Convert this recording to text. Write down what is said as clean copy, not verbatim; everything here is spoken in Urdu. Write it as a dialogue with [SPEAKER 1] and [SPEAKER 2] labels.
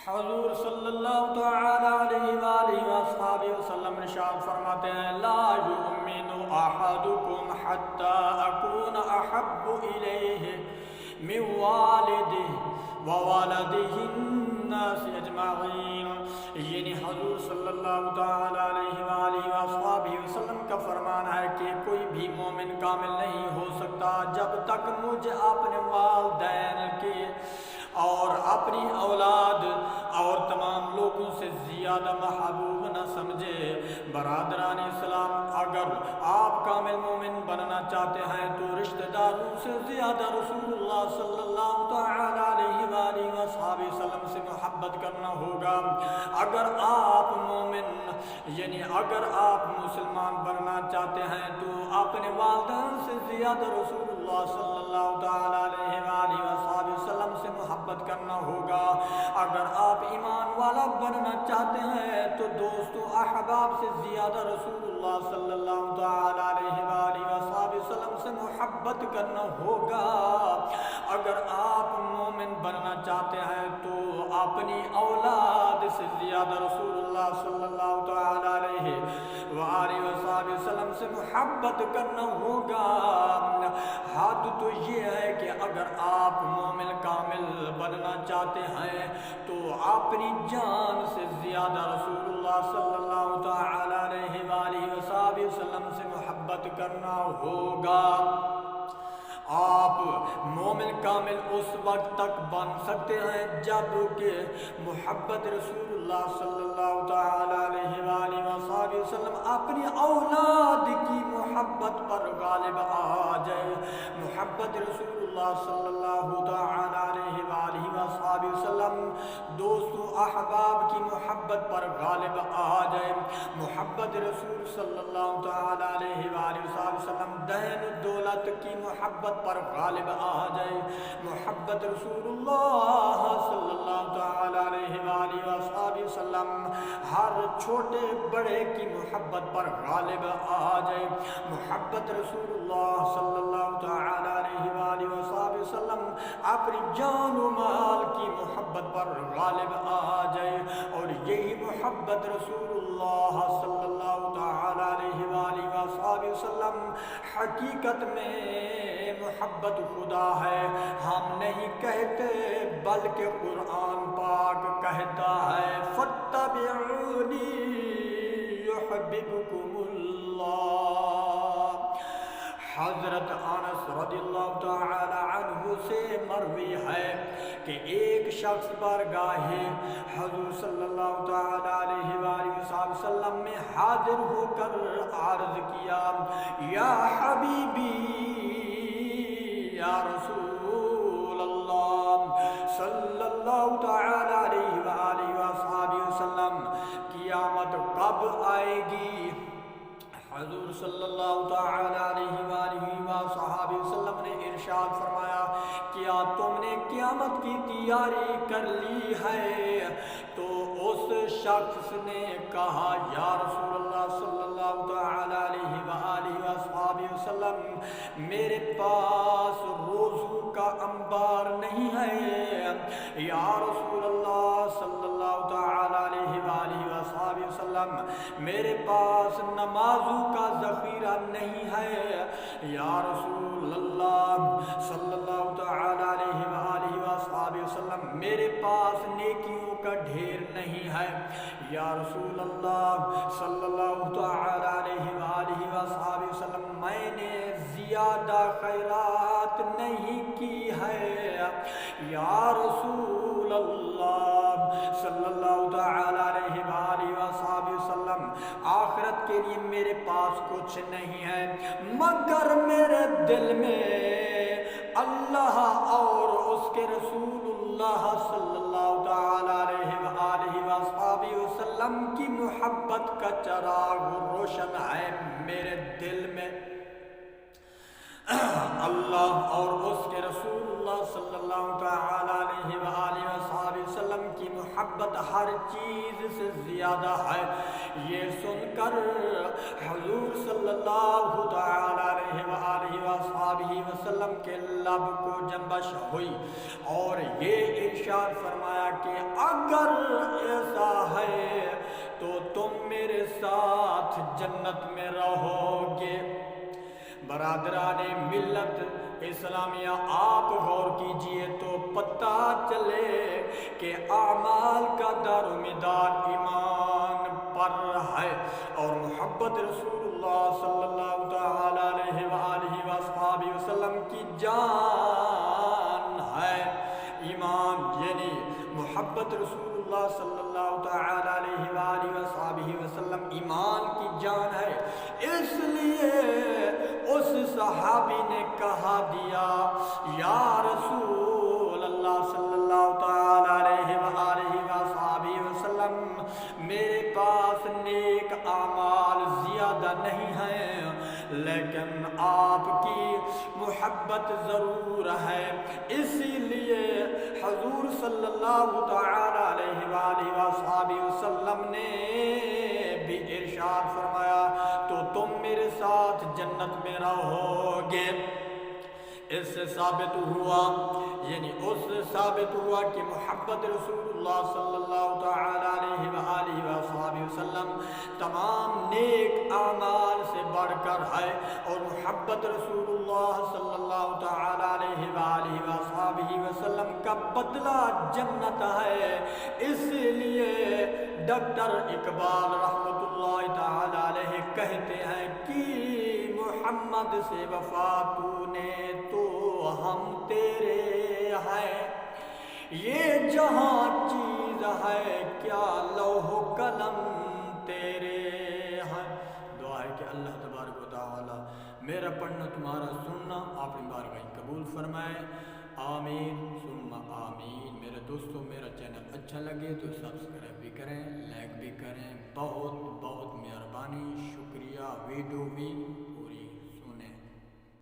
[SPEAKER 1] حضور صلی اللہ تعالی علیہ وآلہ وآلہ وسلم ارشاد فرماتے ہیں لا یؤمن احدکم حتی اکون احب الیہ من والدہ ووالدہ الناس اجمعین، یعنی حضور صلی اللہ تعالی علیہ وآلہ وآلہ وسلم کا فرمان ہے کہ کوئی بھی مومن کامل نہیں ہو سکتا جب تک مجھے اپنے والدین کے اور اپنی اولاد اور تمام لوگوں سے زیادہ محبوب نہ سمجھے۔ برادران اسلام، اگر آپ کامل مومن بننا چاہتے ہیں تو رشتہ داروں سے زیادہ رسول اللہ صلی اللہ تعالی علیہ وآلہ وسلم سے محبت کرنا ہوگا۔ اگر آپ مومن اگر آپ مسلمان بننا چاہتے ہیں تو اپنے والدین سے زیادہ رسول اللہ صلی اللہ تعالی علیہ وآلہ وسلم سے محبت کرنا ہوگا۔ اگر آپ ایمان والا بننا چاہتے ہیں تو دوستو احباب سے زیادہ رسول اللہ صلی اللہ تعالی علیہ وآلہ وسلم سے محبت کرنا ہوگا۔ اگر آپ مومن بننا چاہتے ہیں تو اپنی اولاد سے زیادہ رسول اللہ صلی اللہ تعالی علیہ وآلہ وسلم سے محبت کرنا ہوگا۔ حد تو یہ ہے کہ اگر آپ مومن کامل بننا چاہتے ہیں تو اپنی جان سے زیادہ رسول اللہ صلی اللہ تعالی علیہ وآلہ وسلم سے محبت کرنا ہوگا۔ آپ مومن کامل اس وقت تک بن سکتے ہیں جب کہ محبت رسول اللہ صلی اللہ تعالی علیہ وآلہ وسلم اپنی اولاد کی محبت پر غالب آ جائے۔ محبت رسول اللہ صلی اللہ تعالی علیہ وآلہ وسلم دوستو احباب کی محبت پر غالب آ جائے۔ محبت رسول صلی اللہ تعالی علیہ وآلہ وسلم دین دولت کی محبت پر غالب آ جائے۔ محبت رسول اللہ صلی اللہ تعالی علیہ وآلہ وسلم ہر چھوٹے بڑے کی محبت پر غالب آ جائے۔ محبت رسول اللہ صلی اللہ تعالی علیہ وآلہ وسلم اپنی جان و مال کی محبت پر غالب آ جائے، اور یہی محبت رسول اللہ صلی اللہ تعالی علیہ وآلہ وسلم حقیقت میں محبت خدا ہے۔ ہم نہیں کہتے بلکہ قرآن پاک کہتا ہے فَاتَّبِعُونِي يُحْبِبْكُمُ اللَّهُ۔ حضرت انس رضی اللہ تعالی عنہ سے مروی ہے کہ ایک شخص بارگاہ حضور صلی اللہ تعالی علیہ وآلہ وسلم میں حاضر ہو کر عرض کیا یا حبیبی یا رسول اللہ صلی اللہ تعالی علیہ وآلہ وسلم، قیامت کب آئے گی؟ حضور صلی اللہ تعالی علیہ وآلہ وسلم نے ارشاد فرمایا کیا تم نے قیامت کی تیاری کر لی ہے؟ تو اس شخص نے کہا یا رسول اللہ صلی اللہ تعالی علیہ وآلہ وسلم میرے پاس روزوں کا انبار نہیں ہے، یا رسول اللہ صلی اللہ تعالی علیہ وآلہ وسلم میرے پاس نمازوں کا ذخیرہ نہیں ہے، یا رسول اللہ صلی اللہ تعالی علیہ وآلہ وسلم میرے پاس نیکیوں کا ڈھیر نہیں ہے، یا رسول اللہ صلی اللہ تعالی علیہ وآلہ وسلم میں نے زیادہ خیرات نہیں کی ہے، یا رسول اللہ صلی اللہ تعالی علیہ وآلہ وسلم آخرت کے لیے میرے پاس کچھ نہیں ہے مگر میرے دل میں اللہ اور اس کے رسول اللہ صلی اللہ تعالی علیہ وآلہ وسلم کی محبت کا چراغ روشن ہے۔ میرے دل میں اللہ اور اس کے رسول اللہ صلی اللہ تعالی علیہ وآلہ وسلم کی محبت ہر چیز سے زیادہ ہے۔ یہ سن کر حضور صلی اللہ تعالی علیہ وآلہ وسلم کے لب کو جنبش ہوئی اور یہ ارشاد فرمایا کہ اگر ایسا ہے تو تم میرے ساتھ جنت میں رہو گے۔ برادران ملت اسلامیہ، آپ غور کیجئے تو پتہ چلے کہ اعمال کا دار و مدار ایمان پر ہے، اور محبت رسول اللہ صلی اللہ تعالی علیہ وآلہ وصحبہ وسلم کی جان ہے۔ ایمان یعنی محبت رسول اللہ صلی اللہ تعالی علیہ وآلہ وصحبہ وسلم ایمان کی جان ہے۔ اس لیے اس صحابی نے کہا دیا، یا رسول اللہ صلی اللہ تعالی علیہ وآلہ وصحبہ وسلم، میرے پاس نیک اعمال زیادہ نہیں ہیں، لیکن آپ کی محبت ضرور ہے۔ اسی لیے حضور صلی اللہ تعالی علیہ وآلہ وصحبہ وسلم نے بھی ارشاد فرمایا تو تم میرے ساتھ جنت میں رہو گے۔ اس سے ثابت ہوا، یعنی اس سے ثابت ہوا کہ محبت رسول اللہ صلی اللہ تعالی علیہ وآلہ وصحبہ وسلم تمام نیک اعمال سے بڑھ کر ہے، اور محبت رسول اللہ صلی اللہ تعالی علیہ وآلہ وصحبہ وسلم کا بدلہ جنت ہے۔ اس لیے ڈاکٹر اقبال رحمۃ اللہ تعالی علیہ کہتے ہیں کہ محمد سے وفا تو نے تو ہم تیرے ہیں، یہ جہاں چیز ہے کیا لوح و قلم تیرے ہیں۔ دعا ہے کہ اللہ تبارک و تعالی میرا پڑھنا تمہارا سننا اپنی بارگاہ قبول فرمائے، آمین ثم آمین۔ میرے دوستوں، میرا چینل اچھا لگے تو سبسکرائب بھی کریں، لائک بھی کریں، بہت بہت مہربانی، شکریہ۔ ویڈیو بھی